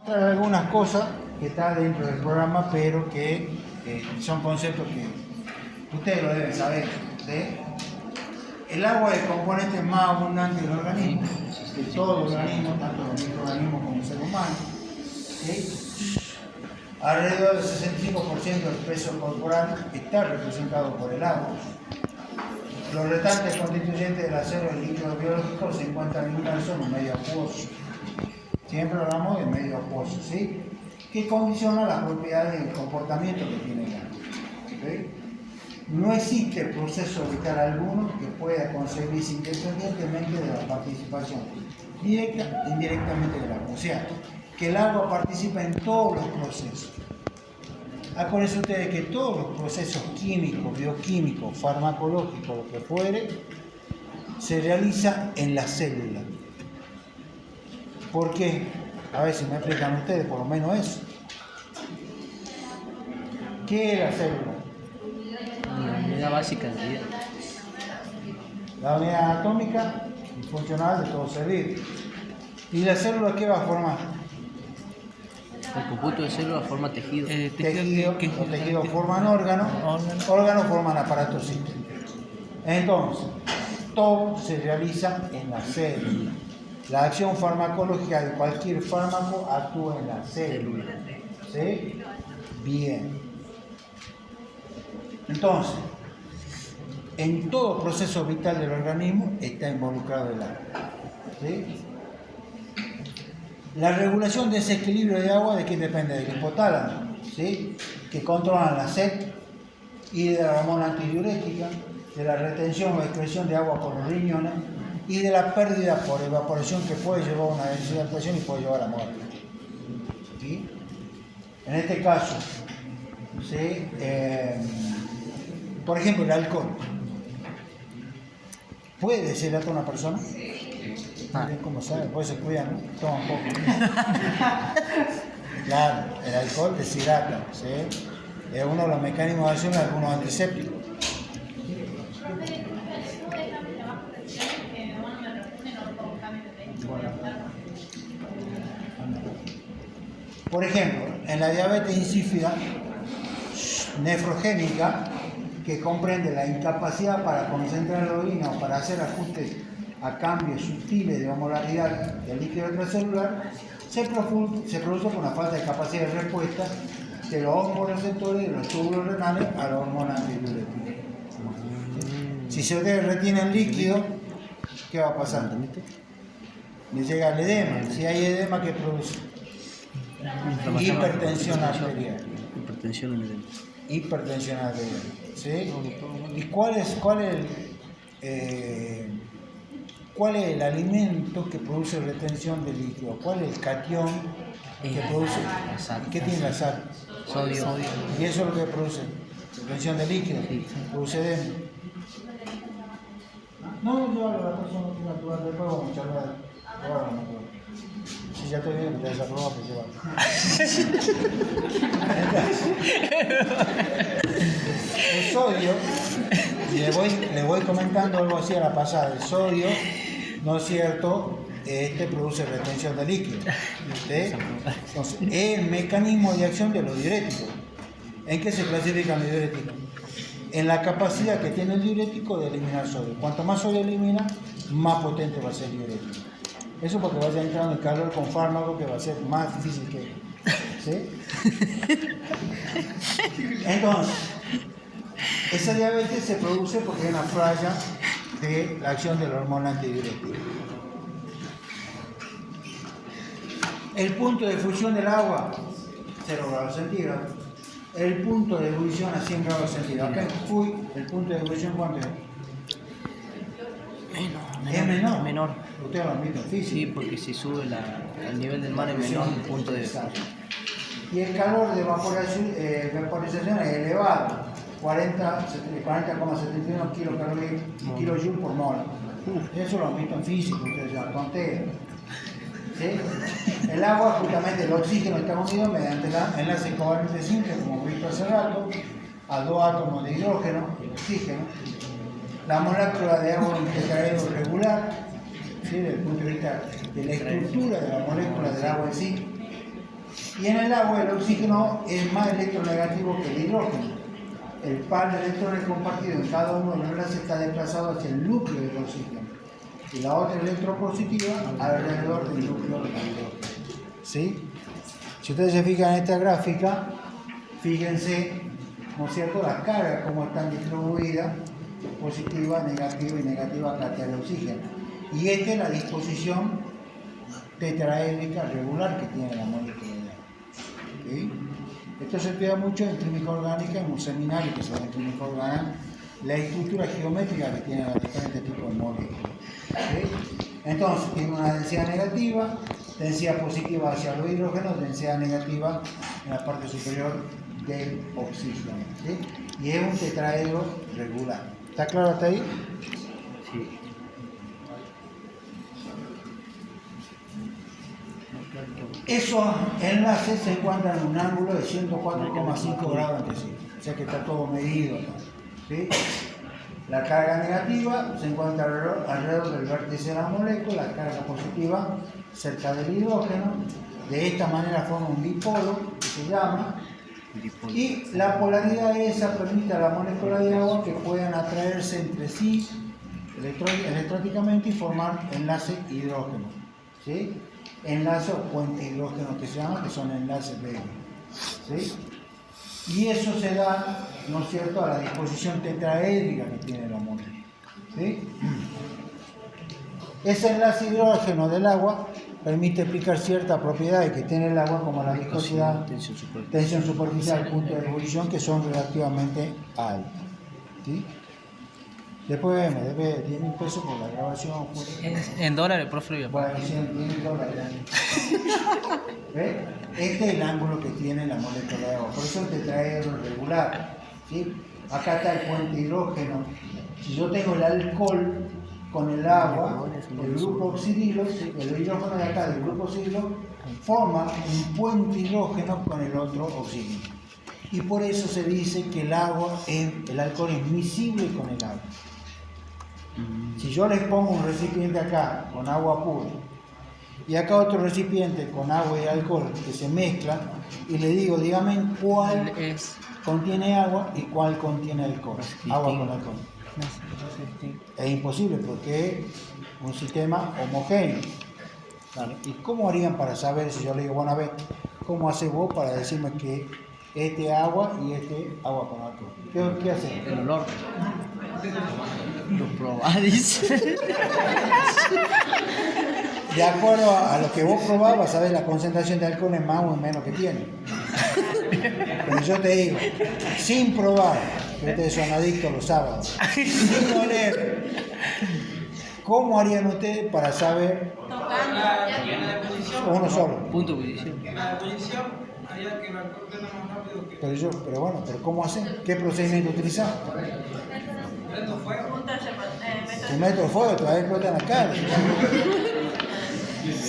Algunas cosas que están dentro del programa, pero que son conceptos que ustedes lo deben saber. ¿Sí? El agua es el componente más abundante del organismo, de todo el organismo, tanto los microorganismos como el ser humano. ¿Sí? Alrededor del 65% del peso corporal está representado por el agua. Los restantes constituyentes del acero y líquidos biológicos se encuentran inmersos en un medio acuoso. Siempre hablamos de medio acuoso, ¿sí? Que condiciona las propiedades y el comportamiento que tiene el agua. ¿Sí? No existe proceso vital alguno que pueda concebirse independientemente de la participación directa e indirectamente del agua. O sea, que el agua participa en todos los procesos. Acuérdense ustedes que todos los procesos químicos, bioquímicos, farmacológicos, lo que fuere, se realiza en la célula. ¿Por qué? A ver si me explican ustedes, por lo menos eso. ¿Qué es la célula? La unidad básica de vida. La unidad anatómica y funcional de todo ser vivo. ¿Y la célula qué va a formar? El conjunto de células forma tejido. Los tejidos forman órganos forman aparatos sistémicos. Entonces, todo se realiza en la célula. La acción farmacológica de cualquier fármaco actúa en la célula. ¿Sí? Bien. Entonces, en todo proceso vital del organismo está involucrado el agua. ¿Sí? La regulación de ese equilibrio de agua, ¿de qué depende? Del hipotálamo, ¿sí? Que controlan la sed y de la hormona antidiurética, de la retención o excreción de agua por los riñones y de la pérdida por evaporación que puede llevar a una deshidratación y puede llevar a la muerte. ¿Sí? En este caso, ¿sí? Por ejemplo, el alcohol. ¿Puede deshidratar a una persona? ¿Cómo saben? Pues se cuidan, ¿no? Toma un poco. Claro, el alcohol deshidrata, ¿sí? Es uno de los mecanismos de acción de algunos antisépticos. Por ejemplo, en la diabetes insípida nefrogénica, que comprende la incapacidad para concentrar la orina o para hacer ajustes a cambios sutiles de osmolaridad del líquido extracelular, se produce por una falta de capacidad de respuesta de los osmoreceptores y de los túbulos renales a la hormona antidiurética. Si se retiene el líquido, ¿qué va a pasar? Le llega el edema. Si hay edema, ¿qué produce? Hipertensión arterial. Hipertensión arterial. ¿Sí? ¿Y cuál es el alimento que produce retención de líquido? ¿Cuál es el catión que produce? ¿Qué tiene la sal? Sodio. ¿Y eso es lo que produce? Retención de líquido. Produce edema. No, yo a la persona que natural, después vamos a charlar. Si ya estoy viendo que te desaprobado, pues lleva. El sodio, le voy comentando algo así a la pasada. El sodio, ¿no es cierto? Produce retención de líquido. ¿Sí? Entonces, es el mecanismo de acción de los diuréticos. ¿En qué se clasifican los diuréticos? En la capacidad que tiene el diurético de eliminar sodio. Cuanto más sodio elimina, más potente va a ser el diurético. Eso porque vaya entrando en calor con fármaco que va a ser más difícil que... ¿Sí? Entonces, esa diabetes se produce porque hay una falla de la acción de la hormona antidiurética. El punto de fusión del agua, 0 grados centígrados. El punto de ebullición a 100 grados centígrados. Acá el punto de ebullición, ¿cuánto es? Es menor. Ustedes lo han visto en física. Sí, porque si sube el nivel del mar es menor el punto de... Y el calor de vaporización es elevado, 40,71 kilojoules por mol. Eso lo han visto en física, ustedes ya conté. ¿Sí? El agua, justamente el oxígeno, está unido mediante el enlace covalente simple, como hemos visto hace rato, a dos átomos de hidrógeno y oxígeno. La molécula de agua en tetraedro regular, ¿sí? Desde el punto de vista de la estructura de la molécula del agua en sí, Y en el agua el oxígeno es más electronegativo que el hidrógeno. El par de electrones compartido en cada uno de los enlaces está desplazado hacia el núcleo del oxígeno y la otra electropositiva alrededor del núcleo del hidrógeno. ¿Sí? Si ustedes se fijan en esta gráfica, fíjense, ¿no es cierto?, las cargas cómo están distribuidas, positiva, negativa y negativa acá hacia el oxígeno. Y esta es la disposición tetraédrica regular que tiene la molécula de agua. ¿Sí? Esto se estudia mucho en química orgánica, en un seminario que se llama química orgánica, la estructura geométrica que tienen los diferentes tipos de moléculas. ¿Sí? Entonces, tiene una densidad negativa, densidad positiva hacia los hidrógenos, densidad negativa en la parte superior del oxígeno. ¿Sí? Y es un tetraedro regular. ¿Está claro hasta ahí? Sí. Esos enlaces se encuentran en un ángulo de 104,5 grados entre sí, o sea que está todo medido acá. ¿Sí? La carga negativa se encuentra alrededor del vértice de la molécula, la carga positiva cerca del hidrógeno. De esta manera forma un dipolo, que se llama, y la polaridad esa permite a la molécula de agua que puedan atraerse entre sí electrónicamente y formar enlaces hidrógeno. ¿Sí? Enlaces o puentes hidrógenos que se llaman, que son enlaces débiles. ¿Sí? Y eso se da, ¿no es cierto?, a la disposición tetraédrica que tiene la molécula. ¿Sí? Ese enlace hidrógeno del agua permite explicar ciertas propiedades que tiene el agua, como la viscosidad, tensión superficial, punto de ebullición, que son relativamente altas. ¿Sí? Después vemos, debe 10.000 pesos por la grabación. En dólares, profe. Bueno, $100.000. ¿Ves? Este es el ángulo que tiene la molécula de agua, por eso el tetraedro regular. ¿Sí? Acá está el puente hidrógeno. Si yo tengo el alcohol con el agua, el grupo oxidilo, el hidrógeno de acá del grupo oxidilo, forma un puente hidrógeno con el otro oxígeno. Y por eso se dice que el alcohol es miscible con el agua. Si yo les pongo un recipiente acá con agua pura y acá otro recipiente con agua y alcohol que se mezclan y le digo, dígame cuál contiene agua y cuál contiene alcohol, agua con alcohol. Es imposible porque es un sistema homogéneo. ¿Y cómo harían para saber si yo le digo, bueno, a ver, ¿cómo haces vos para decirme que este agua y este agua con alcohol? ¿Qué haces? El olor. Lo probás, dice. De acuerdo a lo que vos probás, vas a ver la concentración de alcohol es más o menos que tiene. Pero yo te digo, sin probar, que ustedes son adictos los sábados, sin oler, ¿cómo harían ustedes para saber uno solo? Punto de ebullición. La ebullición haría que el alcohol quede más rápido que... Pero ¿cómo hacen? ¿Qué procedimiento utilizan? Prendo fuego. Un metro de fuego, todavía explota en la cara.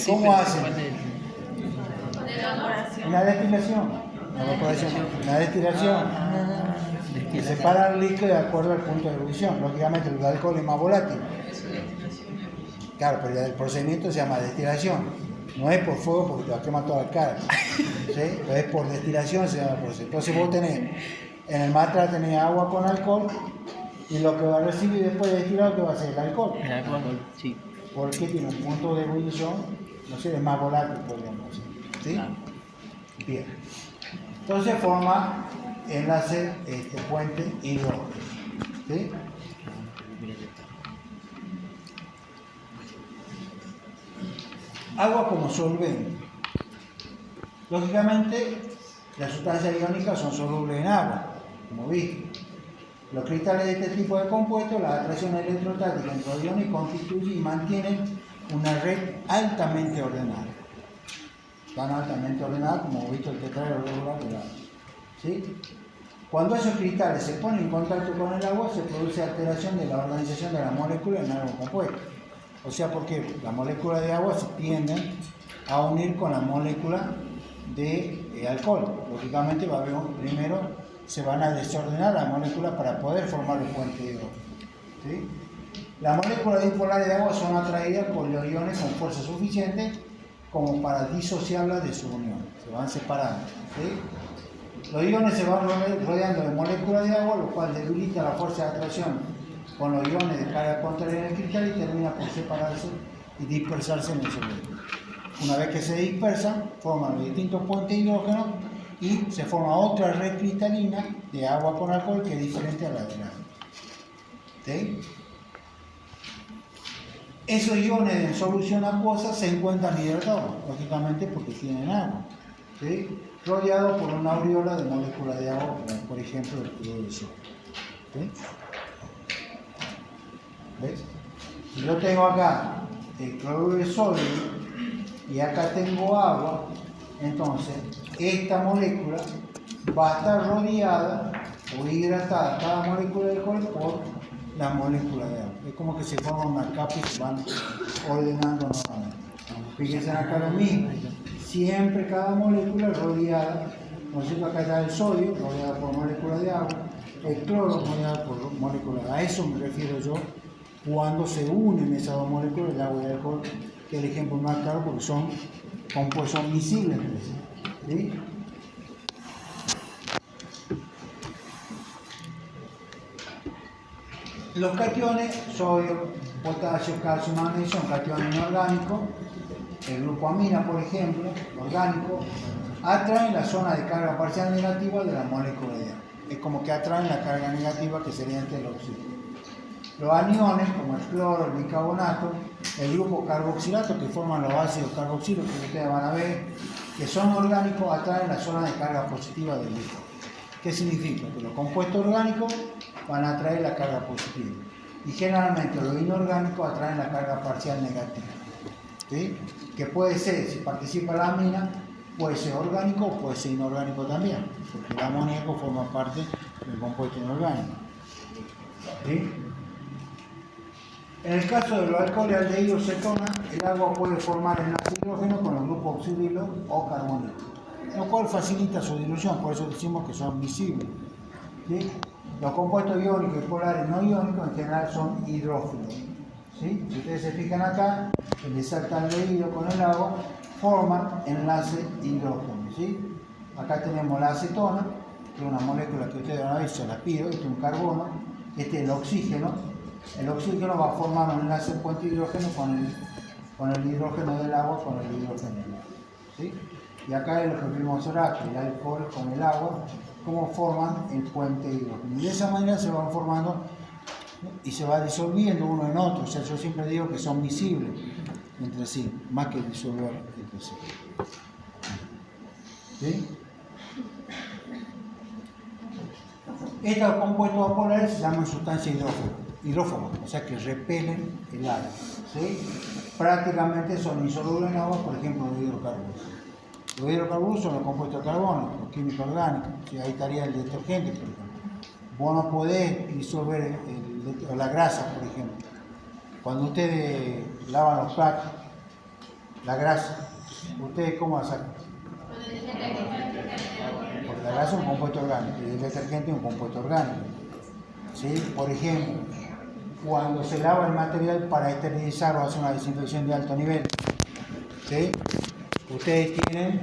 ¿Cómo hacen? Una destilación. Una destilación. Que separa el líquido de acuerdo al punto de ebullición. Lógicamente el alcohol es más volátil. Claro, pero el procedimiento se llama destilación. No es por fuego porque te va a quemar toda la cara. ¿Sí? Pero es por destilación se llama el proceso. Entonces vos tenés, en el matra tenés agua con alcohol y lo que va a recibir después de destilado, ¿qué va a ser? El alcohol. El alcohol, sí. Porque tiene un punto de ebullición, no sé, es más volátil, podríamos decir. ¿Sí? Claro. Bien. Entonces forma enlace puente hidrógeno. ¿Sí? Agua como solvente. Lógicamente, las sustancias iónicas son solubles en agua, como viste. Los cristales de este tipo de compuestos, la atracción electrostática entre los iones constituyen y mantienen una red altamente ordenada. Tan altamente ordenada como hemos visto el tetraedro regular del agua. ¿Sí? Cuando esos cristales se ponen en contacto con el agua, se produce alteración de la organización de la molécula en algo compuesto. O sea, porque las moléculas de agua se tienden a unir con la molécula de alcohol. Lógicamente va a haber primero se van a desordenar las moléculas para poder formar el puente de hidrógeno. ¿Sí? Las moléculas dipolares de agua son atraídas por los iones con fuerza suficiente, como para disociarlas de su unión, se van separando. ¿Sí? Los iones se van rodeando de moléculas de agua, lo cual debilita la fuerza de atracción con los iones de carga contraria en el cristal y termina por separarse y dispersarse en el solvente. Una vez que se dispersan, forman los distintos puentes de hidrógeno y se forma otra red cristalina de agua con alcohol que es diferente a la del agua. ¿Sí? Esos iones en solución acuosa se encuentran hidratados, lógicamente porque tienen agua, ¿sí? Rodeados por una aureola de moléculas de agua, como por ejemplo el cloruro de sodio. ¿Sí? ¿Ves? Si yo tengo acá el cloruro de sodio y acá tengo agua, entonces esta molécula va a estar rodeada o hidratada, cada molécula de alcohol, por la molécula de agua. Es como que se forman una capa y se van ordenando nuevamente. Fíjense acá lo mismo, siempre cada molécula rodeada, ¿no es cierto? Acá está el sodio rodeado por moléculas de agua, el cloro rodeado por moléculas de agua. A eso me refiero yo cuando se unen esas dos moléculas, el agua y el alcohol, que es el ejemplo más claro porque son compuestos miscibles entre sí. ¿Sí? Los cationes, sodio, potasio, calcio, magnesio, son cationes inorgánicos. El grupo amina, por ejemplo, orgánico, atraen la zona de carga parcial negativa de la molécula de agua. Es como que atraen la carga negativa que sería entre el oxígeno. Los aniones, como el cloro, el bicarbonato, el grupo carboxilato, que forman los ácidos carboxílicos que ustedes van a ver, que son orgánicos, atraen la zona de carga positiva del grupo. ¿Qué significa? Que los compuestos orgánicos van a atraer la carga positiva y generalmente los inorgánicos atraen la carga parcial negativa. ¿Sí? Que puede ser, si participa la amina, puede ser orgánico o puede ser inorgánico también, porque el amoníaco forma parte del compuesto inorgánico. ¿Sí? En el caso de los alcoholes aldehídos cetona, el agua puede formar enlace hidrógeno con los grupos oxidilo o carbonilo, lo cual facilita su dilución, por eso decimos que son miscibles. ¿Sí? Los compuestos iónicos y polares no iónicos en general son hidrófilos. ¿Sí? Si ustedes se fijan acá, el desaldehído con el agua forman enlace hidrógeno. ¿Sí? Acá tenemos la acetona, que es una molécula que ustedes van a ver, se la pido, este es un carbono, este es el oxígeno. El oxígeno va a formar un enlace puente hidrógeno con el hidrógeno del agua, con el hidrógeno del agua. ¿Sí? Y acá es lo que vimos ahora, que el alcohol con el agua, cómo forman el puente hidrógeno. Y de esa manera se van formando y se va disolviendo uno en otro. O sea, yo siempre digo que son miscibles entre sí, más que disolver entre sí. ¿Sí? Estos compuestos apolares se llaman sustancias hidrófobas, o sea que repelen el agua. ¿Sí? Prácticamente son insolubles en agua, por ejemplo, los hidrocarburos. Los hidrocarburos son los compuestos de carbono, los químicos orgánicos. ¿Sí? Ahí estaría el detergente, por ejemplo. Vos no podés disolver la grasa, por ejemplo. Cuando ustedes lavan los platos, la grasa, ¿ustedes cómo la sacan? Porque la grasa es un compuesto orgánico y el detergente es un compuesto orgánico. ¿Sí? Por ejemplo, cuando se lava el material para esterilizar o hacer una desinfección de alto nivel, ¿sí? Ustedes tienen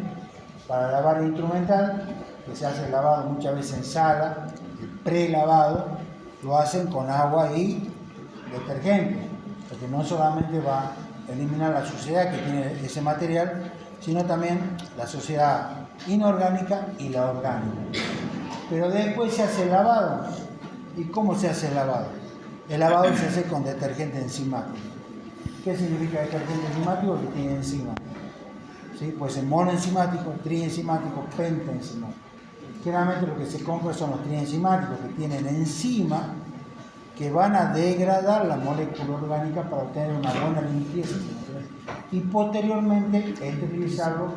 para lavar el instrumental, que se hace el lavado muchas veces en sala, el prelavado, lo hacen con agua y detergente, porque no solamente va a eliminar la suciedad que tiene ese material, sino también la suciedad inorgánica y la orgánica. Pero después se hace el lavado. ¿Y cómo se hace el lavado? El lavado se hace con detergente enzimático. ¿Qué significa detergente enzimático? Que tiene enzima. ¿Sí? Puede ser monoenzimático, trienzimático, pentaenzimático. Generalmente lo que se compra son los trienzimáticos que tienen enzimas que van a degradar la molécula orgánica para obtener una buena limpieza y posteriormente esterilizarlo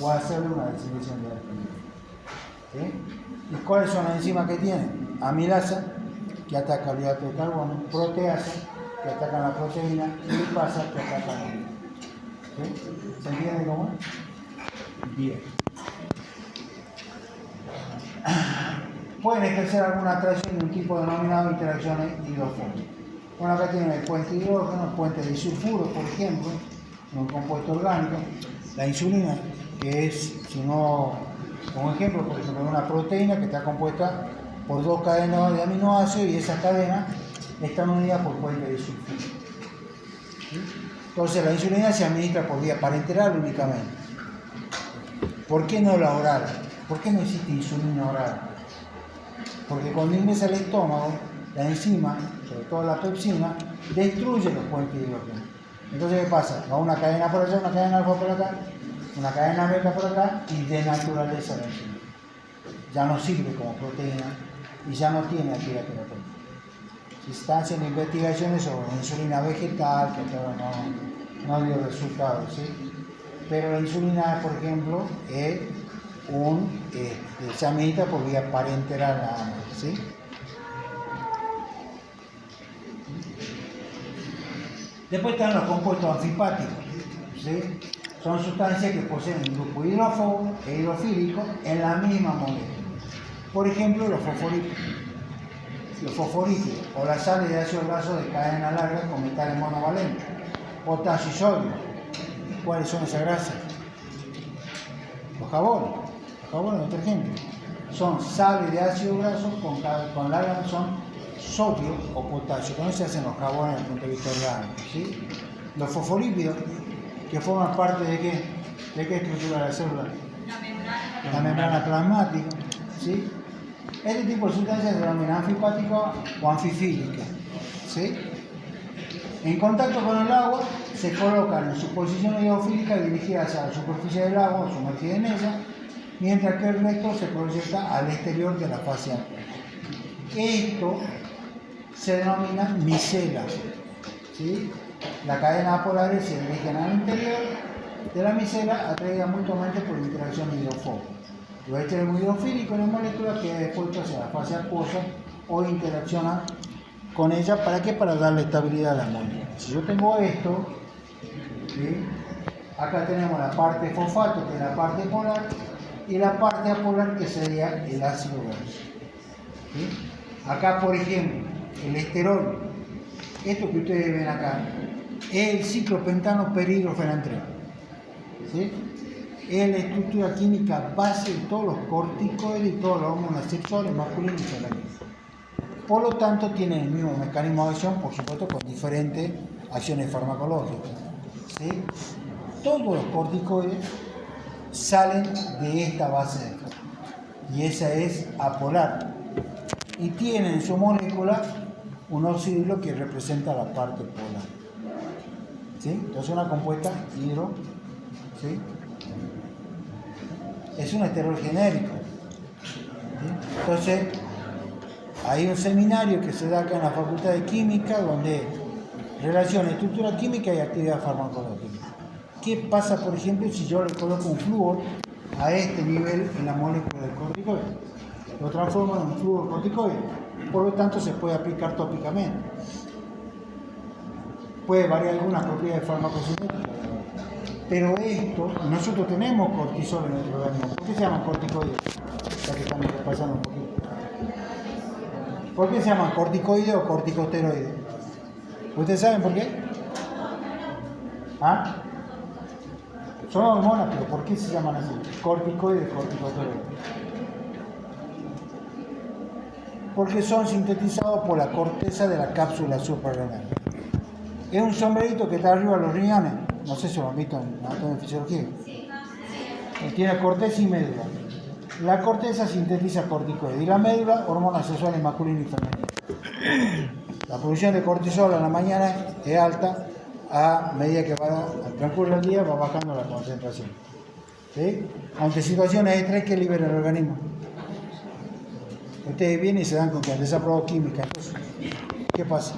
o hacerle una desinfección de alto nivel. ¿Sí? ¿Y cuáles son las enzimas que tienen? Amilasa, que ataca el hidrato de carbono, proteasa, que atacan la proteína, y lipasa, que atacan la vida. ¿Sí? ¿Se entiende cómo es? Bien. Pueden ejercer alguna atracción de un tipo denominado interacciones hidrofóbicas. Bueno, acá tienen el puente hidrógeno, el puente disulfuro, por ejemplo, un compuesto orgánico. La insulina, que es, si no, como ejemplo, por ejemplo, una proteína que está compuesta por 2 cadenas de aminoácidos y esas cadenas están unidas por puente de sulfuro. ¿Sí? Entonces la insulina se administra por vía parenteral únicamente. ¿Por qué no la oral? ¿Por qué no existe insulina oral? Porque cuando ingresa al estómago, la enzima, sobre todo la pepsina, destruye los puentes de hidrógeno. Entonces, ¿qué pasa? Va una cadena por allá, una cadena alfa por acá, una cadena beta por acá y denaturaleza la enzima. Ya no sirve como proteína y ya no tiene actividad terapéutica. Se están haciendo investigaciones sobre la insulina vegetal, que todavía no dio resultados, ¿sí? Pero la insulina, por ejemplo, es se administra por vía parenteral nada más, ¿sí? Después están los compuestos anfipáticos, ¿sí? Son sustancias que poseen un grupo hidrófobo e hidrofílico en la misma molécula. Por ejemplo, los fosfolípidos o las sales de ácido graso de cadena larga con metales monovalentes, potasio y sodio. ¿Cuáles son esas grasas? Los jabones de detergente. Son sales de ácido graso con larga son sodio o potasio. Con eso se hacen los jabones desde el punto de vista orgánico, ¿sí? Los fosfolípidos, que forman parte de qué? ¿De qué estructura de la célula? La membrana plasmática, ¿sí? Este tipo de sustancias se denominan anfipáticas o anfifílicas, ¿sí? En contacto con el agua se colocan en su posición hidrofílica dirigida hacia la superficie del agua, sumergida en ella, mientras que el resto se proyecta al exterior de la fase acuosa. Esto se denomina micela, ¿sí? La cadena apolar se dirigen al interior de la micela, atraída mutuamente por interacción hidrofóbica. Los extremos hidrofílicos de la molécula quedan expuestos hacia la fase acuosa o interaccionan con ella. ¿Para qué? Para darle estabilidad a la molécula. Si yo tengo esto, ¿sí? Acá tenemos la parte fosfato, que es la parte polar, y la parte apolar, que sería el ácido graso, ¿sí? Acá, por ejemplo, el esterol, esto que ustedes ven acá, es el ciclopentano perhidrofenantreno, ¿sí? Es la estructura química base de todos los corticoides y todos los hormonas sexuales masculinos y femeninos. Por lo tanto, tiene el mismo mecanismo de acción, por supuesto, con diferentes acciones farmacológicas, ¿sí? Todos los corticoides salen de esta base de acá, y esa es apolar, y tiene en su molécula un oxidilo que representa la parte polar, ¿sí? Entonces una compuesta hidro, ¿sí? Es un esterol genérico, ¿sí? Entonces hay un seminario que se da acá en la Facultad de Química donde relaciona estructura química y actividad farmacológica. ¿Qué pasa, por ejemplo, si yo le coloco un flúor a este nivel en la molécula del corticoide? Lo transformo en un flúor corticoide, por lo tanto se puede aplicar tópicamente. Puede variar algunas propiedades farmacocinéticas, pero esto, nosotros tenemos cortisol en nuestro organismo. ¿Por qué se llaman corticoides? Ya que estamos repasando un poquito. ¿Por qué se llaman corticoides o corticosteroides? ¿Ustedes saben por qué? ¿Ah? Son hormonas, pero ¿por qué se llaman así? Corticoides, corticosteroides. Porque son sintetizados por la corteza de la cápsula suprarrenal. Es un sombrerito que está arriba de los riñones. No sé si lo han visto en anatomía y fisiología. Tiene corteza y médula. La corteza sintetiza corticoides y la médula hormonas sexuales masculinas y femeninas. La producción de cortisol en la mañana es alta, a medida que al transcurrir el día va bajando la concentración, ¿sí? Ante situaciones de estrés que libera el organismo. Ustedes vienen y se dan cuenta, desaprobó química. Entonces, ¿qué pasa?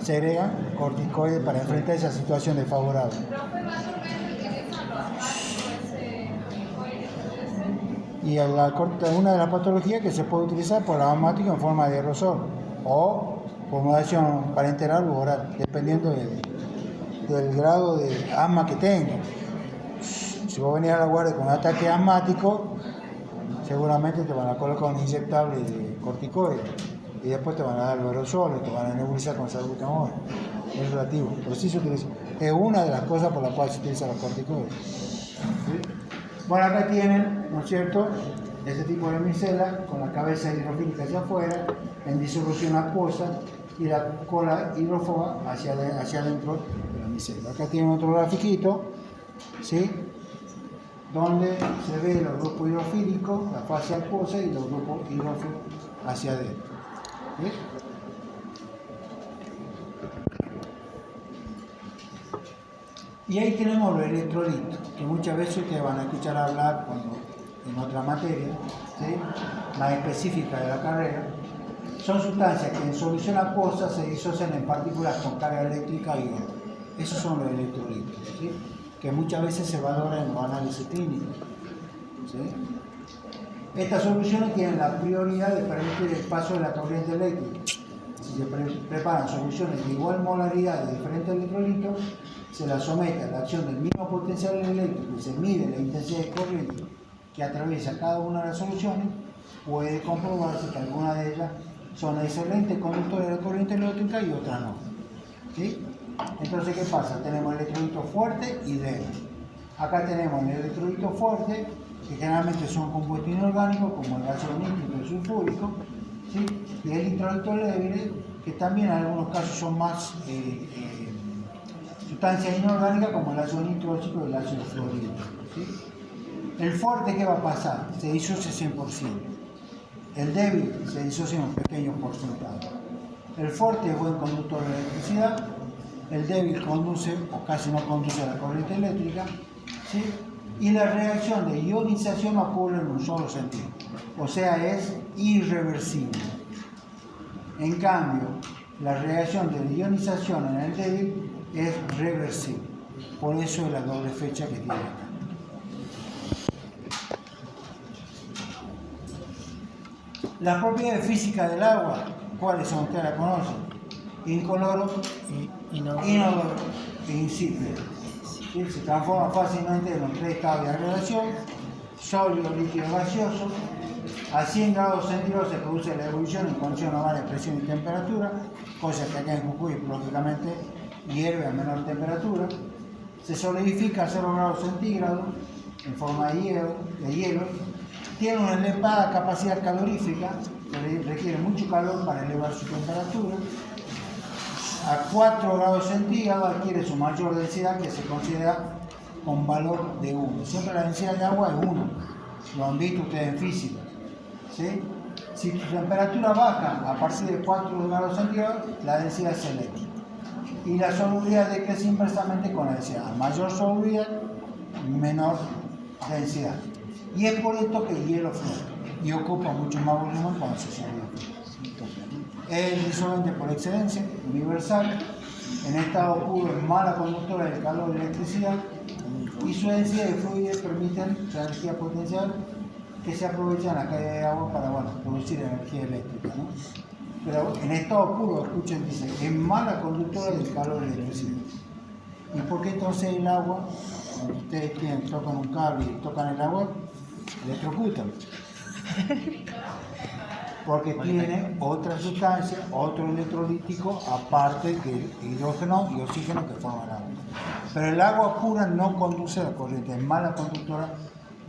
Se agregan corticoides para enfrentar esa situación desfavorable. Y una de las patologías que se puede utilizar por la asmática en forma de aerosol o formulación parenteral u oral, dependiendo del grado de asma que tenga. Si vos venís a la guardia con un ataque asmático, seguramente te van a colocar un inyectable de corticoides y después te van a dar los aerosoles, te van a nebulizar con salbutamol. Es relativo, pero sí se utiliza. Es una de las cosas por las cuales se utilizan los corticoides. ¿sí? Bueno, acá tienen, ¿no es cierto?, este tipo de micela con la cabeza hidrofílica hacia afuera, en disolución acuosa, y la cola hidrófoba hacia adentro de la micela. Acá tienen otro grafiquito, ¿sí?, donde se ve los grupos hidrofílicos, la fase acuosa y los grupos hidrófobos hacia adentro. ¿Sí? Y ahí tenemos los electrolitos, que muchas veces ustedes van a escuchar hablar en otra materia, ¿sí?, más específica de la carrera. Son sustancias que en solución acuosa se disocian en partículas con carga eléctrica y ion. Esos son los electrolitos, ¿sí?, que muchas veces se valoran en los análisis clínicos, ¿sí? Estas soluciones tienen la prioridad de permitir el paso de la corriente eléctrica. Si se preparan soluciones de igual molaridad de diferentes electrolitos, se las somete a la acción del mismo potencial eléctrico y se mide la intensidad de corriente que atraviesa cada una de las soluciones, puede comprobarse que algunas de ellas son excelentes conductores de la corriente eléctrica y otras no, ¿sí? Entonces, ¿qué pasa? Tenemos electrolitos fuertes y débiles. Acá tenemos el electrolito fuerte, que generalmente son compuestos inorgánicos, como el ácido nítrico y el sulfúrico, ¿sí? Y el electrolito débil, que también en algunos casos son más sustancias inorgánicas, como el ácido nitróxico y el ácido fluorhídrico, ¿sí? El fuerte, ¿qué va a pasar? Se disocia 100%. El débil se disocia en un pequeño porcentaje. El fuerte es buen conductor de electricidad. El débil conduce o casi no conduce a la corriente eléctrica, ¿sí? Y la reacción de ionización ocurre en un solo sentido, o sea, es irreversible. En cambio, la reacción de ionización en el débil es reversible. Por eso es la doble fecha que tiene acá. Las propiedades físicas del agua, ¿cuáles son? Ustedes la conocen. Incoloro, inodoro e insípido. ¿Sí? Se transforma fácilmente en los tres estados de agregación: sólido, líquido, gaseoso. A 100 grados centígrados se produce la evolución en condiciones normales de presión y temperatura, cosa que acá en Jujuy, lógicamente, hierve a menor temperatura. Se solidifica a 0 grados centígrados en forma de hielo. Tiene una elevada capacidad calorífica, que requiere mucho calor para elevar su temperatura. A 4 grados centígrados adquiere su mayor densidad, que se considera con valor de 1. Siempre la densidad de agua es 1. Lo han visto ustedes en física, ¿sí? Si tu temperatura baja a partir de 4 grados centígrados, la densidad es eléctrica. Y la solubilidad decrece inversamente con la densidad. A mayor solubilidad, menor densidad. Y es por esto que el hielo flota y ocupa mucho más volumen cuando se solidifica. Es el disolvente por excelencia, universal. En estado puro es mala conductora del calor y la electricidad, y su densidad de fluidez permiten la energía potencial que se aprovecha en la caída de agua para, producir energía eléctrica, ¿no? Pero en estado puro, escuchen, dice, es mala conductora del calor y la electricidad. ¿Y por qué entonces el agua, cuando ustedes tocan un cable y tocan el agua, electrocutan? Porque tiene otra sustancia, otro electrolítico, aparte del hidrógeno y oxígeno que forman el agua. Pero el agua pura no conduce a la corriente, es mala conductora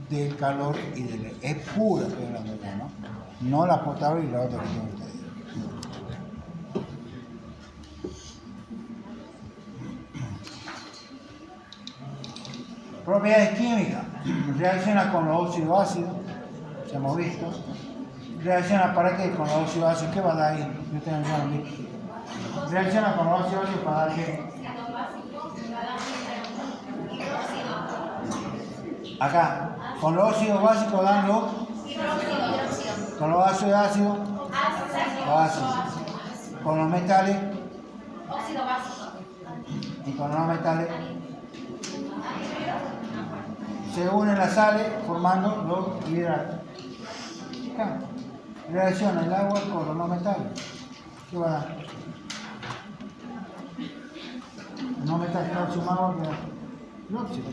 del calor y del aire. Es pura, estoy hablando acá, ¿no? No la potable y la otra que tienen ustedes. Propiedades químicas. Reacciona con los óxidos ácidos, ya hemos visto. Reacciona para qué con los óxidos ácidos, ¿qué va a dar ahí? Ustedes no han visto. Reacciona con los óxidos ácidos para dar qué. Acá, con los óxidos básicos dan los. Con los ácidos ácidos. Los ácidos. Con los metales. Óxido básico. Y con los no metales. Se unen las sales formando los hidratos. Acá. Reacciona el agua con los no metales. ¿Qué va a dar? El no metal calcio más agua que el óxido.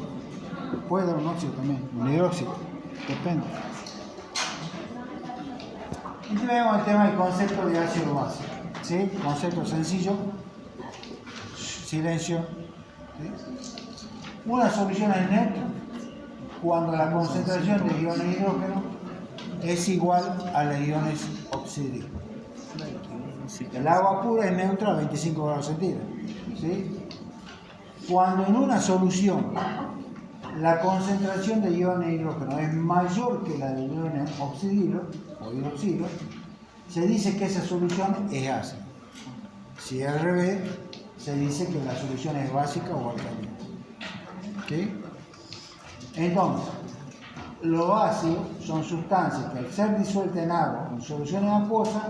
Puede dar un óxido también, un hidróxido, depende. Y tenemos el tema del concepto de ácido básico, ¿sí? Concepto sencillo, silencio, ¿sí? Una solución es neutra, cuando la concentración de iones de hidrógeno es igual a la de iones oxígeno. El agua pura es neutra a 25 grados centígrados. ¿Sí? Cuando en una solución la concentración de iones de hidrógeno es mayor que la de iones oxidilo o hidroxilo, se dice que esa solución es ácida. Si es al revés, se dice que la solución es básica o alcalina. ¿Sí? Entonces, los ácidos son sustancias que al ser disueltas en agua o en soluciones acuosas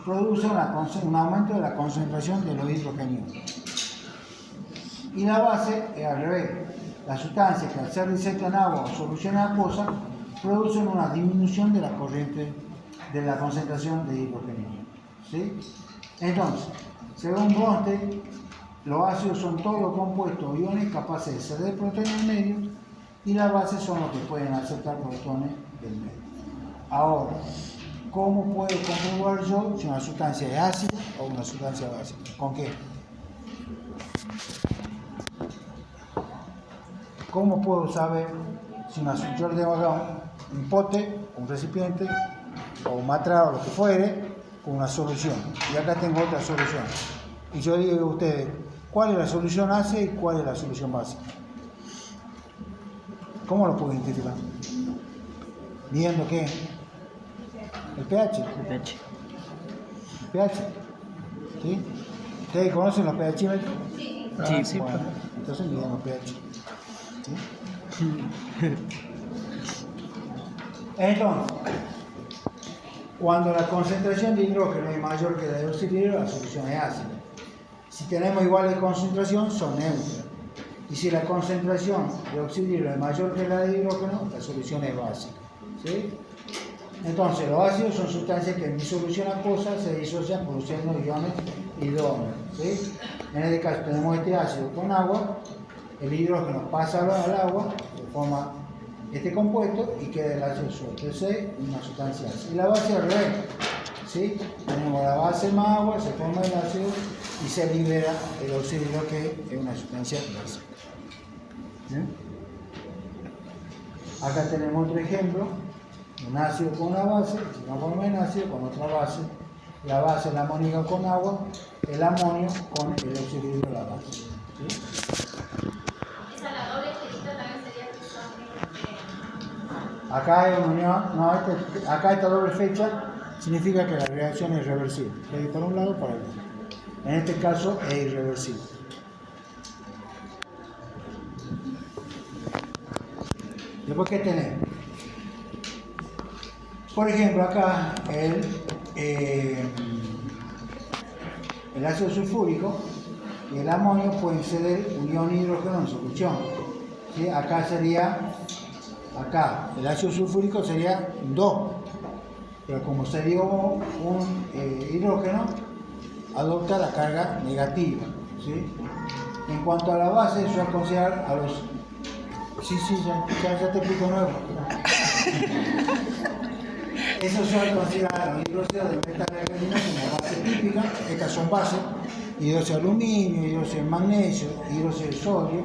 producen un aumento de la concentración de los hidrogenios. Y la base es al revés. Las sustancias que al ser disueltas en agua o soluciones acuosas producen una disminución de la corriente de la concentración de hidrógeno. ¿Sí? Entonces, según Bronsted, los ácidos son todos los compuestos o iones capaces de ceder protones en medio y las bases son los que pueden aceptar protones del medio. Ahora, ¿cómo puedo comprobar yo si una sustancia es ácida o una sustancia básica? ¿Con qué? ¿Cómo puedo saber si yo le tengo acá un pote, un recipiente o un matraz o lo que fuere con una solución? Y acá tengo otra solución. Y yo digo a ustedes, ¿cuál es la solución ácida y cuál es la solución básica? ¿Cómo lo puedo identificar? Viendo qué? El pH. El pH. El pH. ¿Sí? ¿Ustedes conocen los pHímetros? Sí. Bueno, entonces midamos pH. ¿Sí? Entonces, cuando la concentración de hidrógeno es mayor que la de oxígeno, la solución es ácida. Si tenemos iguales de concentración, son neutras. Y si la concentración de oxígeno es mayor que la de hidrógeno, la solución es básica. ¿Sí? Entonces, los ácidos son sustancias que en disolución acuosa se disocian produciendo iones hidrógenos. ¿Sí? En este caso tenemos este ácido con agua, el hidrógeno pasa al agua, se forma este compuesto y queda el ácido suelto. Esa es una sustancia ácida. Y la base al revés. ¿Sí? Tenemos la base más agua, se forma el ácido y se libera el oxígeno, que es una sustancia básica. ¿Sí? Acá tenemos otro ejemplo, un ácido con una base, se transforma en ácido con otra base, la base el amonio con agua, el amonio con el oxígeno de la base. ¿Sí? Esa la doble estelita también sería que son Acá hay una unión, no, acá esta doble fecha significa que la reacción es reversible, puede ir para un lado o para el otro. En este caso es irreversible. Después, ¿qué tenemos? Por ejemplo, acá el ácido sulfúrico y el amonio pueden ceder un ion hidrógeno en solución. ¿Sí? Acá el ácido sulfúrico sería 2, pero como se dio un hidrógeno, adopta la carga negativa. ¿Sí? En cuanto a la base, yo voy a considerar a los... Sí, ya te explico nuevo. Eso se va a considerar a los hidróxidos de beta-alcalina como base típica. Estas son bases: hidróxido de aluminio, hidróxido de magnesio, hidróxido de sodio.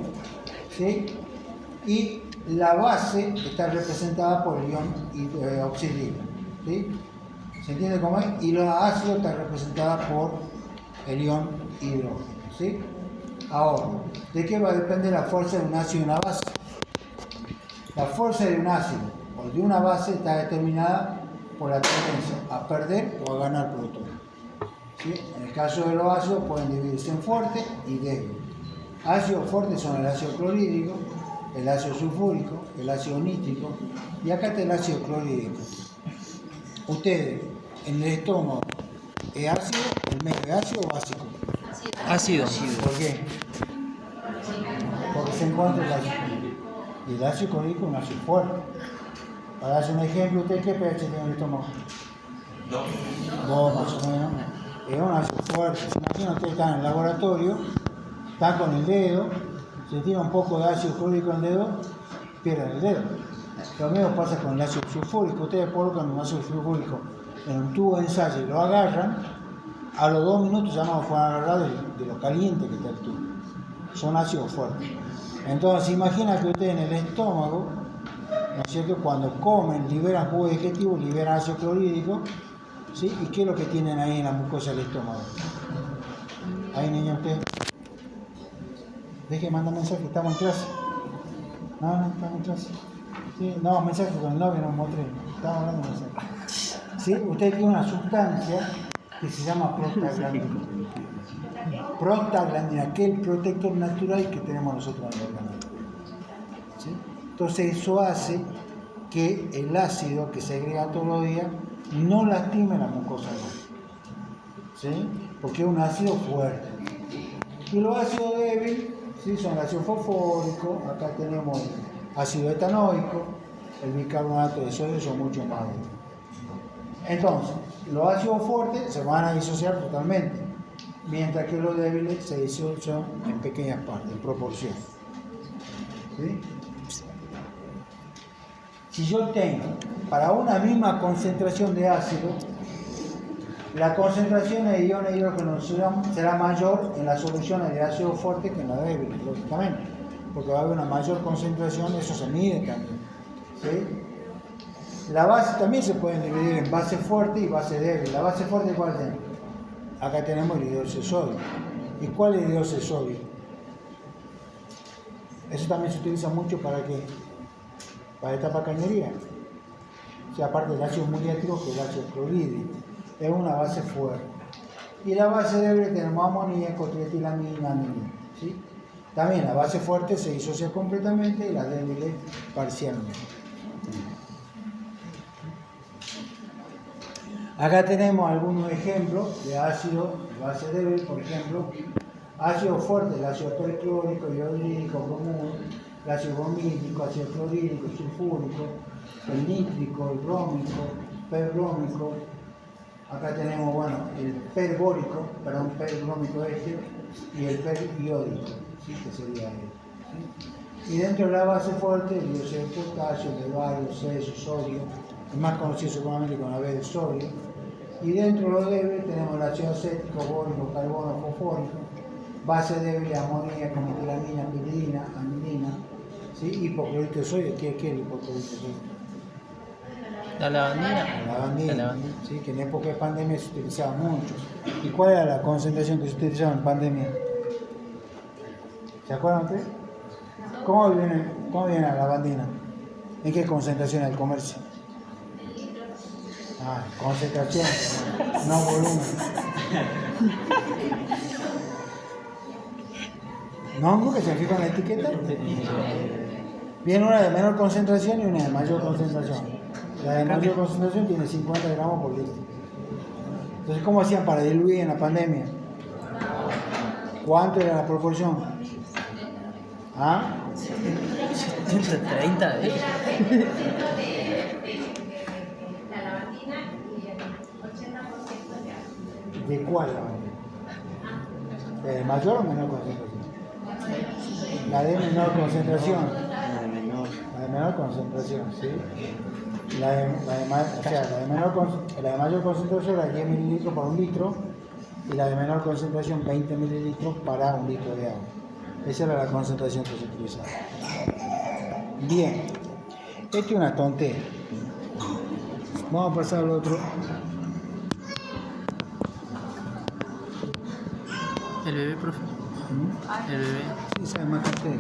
¿Sí? Y la base está representada por el ion oxidilo. ¿Sí? ¿Se entiende cómo es? Y los ácidos están representados por el ion hidrógeno. ¿Sí? Ahora, ¿de qué va a depender la fuerza de un ácido y una base? La fuerza de un ácido o de una base está determinada por la tendencia a perder o a ganar protones. ¿Sí? En el caso de los ácidos pueden dividirse en fuerte y débil. Ácidos fuertes son el ácido clorhídrico, el ácido sulfúrico, el ácido nítrico y acá está el ácido clorhídrico. Ustedes, en el estómago, ¿es ácido? ¿El medio es ácido o básico? Ácido. ¿Por qué? Porque se encuentra el ácido clorhídrico. Y el ácido clorhídrico es un ácido fuerte. Para hacer un ejemplo, ¿usted qué pH tiene en el estómago? 2 más o menos. Es un ácido fuerte. Se imagina, ustedes están en el laboratorio, están con el dedo, se tira un poco de ácido clorhídrico en el dedo, pierden el dedo. Lo mismo pasa con el ácido sulfúrico. Ustedes colocan un ácido sulfúrico en un tubo de ensayo y lo agarran, a los 2 minutos ya no lo pueden agarrar de lo caliente que está el tubo. Son ácidos fuertes. Entonces, imagina que ustedes en el estómago ¿no es cierto? Cuando comen, liberan jugo digestivo, liberan ácido clorhídrico, ¿sí? ¿Y qué es lo que tienen ahí en la mucosa del estómago? Ahí, niño, usted. Deje, manda mensaje, estamos en clase. No, estamos en clase. Sí, no, mensaje con el novio, no mostré. Estamos hablando de mensaje. ¿Sí? Usted tiene una sustancia que se llama prostaglandina. Prostaglandina, que es el protector natural que tenemos nosotros en el organismo. ¿Sí? Entonces eso hace que el ácido que se agrega todos los días no lastime la mucosa gástrica. ¿Sí? Porque es un ácido fuerte. Y los ácidos débiles, ¿sí? Son el ácido fosfórico, acá tenemos el ácido etanoico, el bicarbonato de sodio, son mucho más débiles. Entonces, los ácidos fuertes se van a disociar totalmente, mientras que los débiles se disocian en pequeñas partes, en proporción. ¿Sí? Si yo tengo para una misma concentración de ácido, la concentración de iones de hidrógeno será mayor en las soluciones de ácido fuerte que en las débiles, lógicamente, porque va a haber una mayor concentración, eso se mide también. ¿Sí? La base también se pueden dividir en base fuerte y base débil. La base fuerte, ¿cuál tenemos? Acá tenemos el hidróxido de sodio. ¿Y cuál es el hidróxido de sodio? Eso también se utiliza mucho para ¿qué? Para esta pacañería. O sea, aparte del ácido muriático, que es el ácido clorhídrico. Es una base fuerte. Y la base débil tenemos amoníaco, trietilamina, anilina. ¿Sí? También la base fuerte se disocia completamente y la débil parcialmente. Acá tenemos algunos ejemplos de ácido de base débil, por ejemplo, ácido fuerte, el ácido perclórico, iodídico, bromuro, el ácido bromídico, ácido clorhídrico, sulfúrico, el nítrico, el brómico, perbrómico. Acá tenemos, bueno, el perbórico, perdón, perbrómico y el periódico, ¿sí? Que sería él. ¿Sí? Y dentro de la base fuerte, el dióxido de potasio, el de bario, cesio, sodio, el más conocido seguramente con la B del sodio. Y dentro de lo débil tenemos el ácido acético, bórico, carbono, fosfórico, base débil, amoníaco, metilamina, piridina, amilina, ¿sí? Hipoclorito de sodio. ¿Qué es el hipoclorito de sodio? La lavandina. La lavandina, ¿sí? Que en época de pandemia se utilizaba mucho. ¿Y cuál era la concentración que se utilizaba en pandemia? ¿Se acuerdan ustedes? ¿Cómo viene la lavandina? ¿En qué concentración el comercio? Ah, concentración, no volumen. ¿No? ¿Nunca se fijó en la etiqueta? Viene una de menor concentración y una de mayor concentración. La de mayor concentración tiene 50 gramos por litro. Entonces, ¿cómo hacían para diluir en la pandemia? ¿Cuánto era la proporción? ¿Ah? 30 de La lavandina y el 80% de agua. ¿De cuál lavandina? ¿De mayor o menor concentración? La de menor concentración. La de menor concentración, ¿sí? La de mayor concentración era 10 mililitros para un litro y la de menor concentración 20 mililitros para un litro de agua. Esa era la concentración que se utilizaba. Bien, esto es una tontería. Vamos a pasar al otro. El bebé, profe. El bebé. Sí, sabe más que usted.